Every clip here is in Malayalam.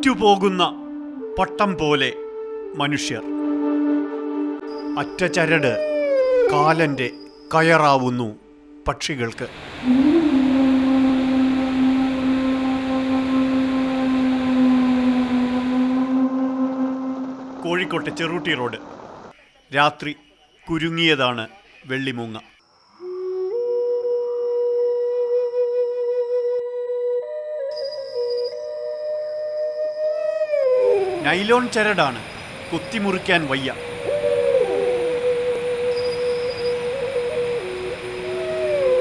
അറ്റുപോകുന്ന പട്ടം പോലെ മനുഷ്യർ. അറ്റചരട് കാലൻ്റെ കയറാവുന്നു പക്ഷികൾക്ക്. കോഴിക്കോട്ടെ ചെറുട്ടി റോഡ്. രാത്രി കുരുങ്ങിയതാണ് വെള്ളിമൂങ്ങ. നൈലോൺ ചരടാണ്, കുത്തിമുറിക്കാൻ വയ്യ.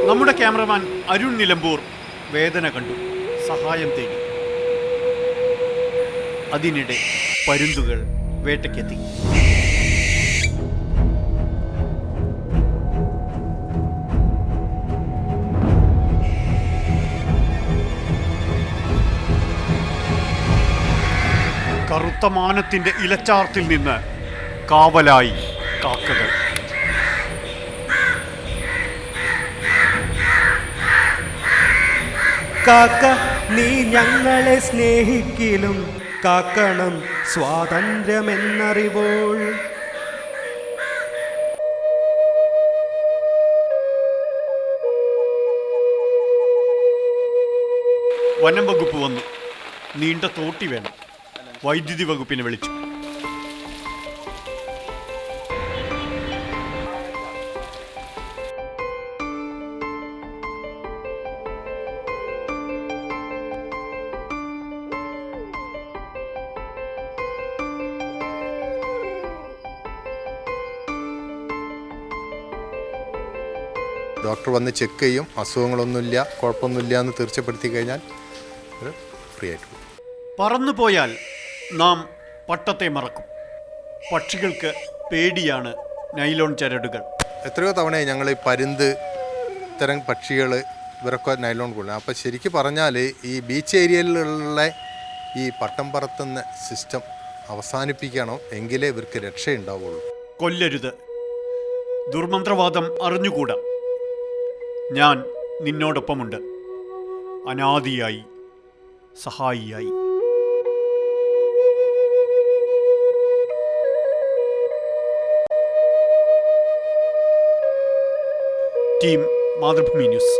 നമ്മുടെ ക്യാമറമാൻ അരുൺ നിലമ്പൂർ വേദന കണ്ടു, സഹായം തേടി. അതിനിടെ പരുന്തുകൾ വേട്ടയ്ക്കെത്തി. കറുത്ത മാനത്തിന്റെ ഇലച്ചാർത്തിൽ നിന്ന് കാവലായി കാക്കകൾ. കാക്ക നീ ഞങ്ങളെ സ്നേഹിക്കിലും കാക്കണം സ്വാതന്ത്ര്യമെന്നറിവോൾ. വനം വകുപ്പ് വന്നു. നീണ്ട തോട്ടി വേണം. വൈദ്യുതി വകുപ്പിനെ വിളിച്ചു. ഡോക്ടർ വന്ന് ചെക്ക് ചെയ്യും. അസുഖങ്ങളൊന്നുമില്ല, കുഴപ്പമൊന്നുമില്ല എന്ന് തീർച്ചപ്പെടുത്തി കഴിഞ്ഞാൽ ഫ്രീ ആയിട്ട്. പറന്നുപോയാൽ നാം പട്ടത്തെ മറക്കും. പക്ഷികൾക്ക് പേടിയാണ് നൈലോൺ ചരടുകൾ. എത്രയോ തവണയായി ഞങ്ങൾ ഈ പരുന്ത് ഇത്തരം പക്ഷികൾ ഇവരൊക്കെ നൈലോൺ കൊള്ളും. അപ്പോൾ ശരിക്കും പറഞ്ഞാൽ ഈ ബീച്ച് ഏരിയയിലുള്ള ഈ പട്ടം പറത്തുന്ന സിസ്റ്റം അവസാനിപ്പിക്കണം, എങ്കിലേ ഇവർക്ക് രക്ഷയുണ്ടാവുള്ളൂ. കൊല്ലരുത്. ദുർമന്ത്രവാദം അറിഞ്ഞുകൂടാ. ഞാൻ നിന്നോടൊപ്പമുണ്ട്, അനാദിയായി, സഹായിയായി. Team Mathrubhumi news.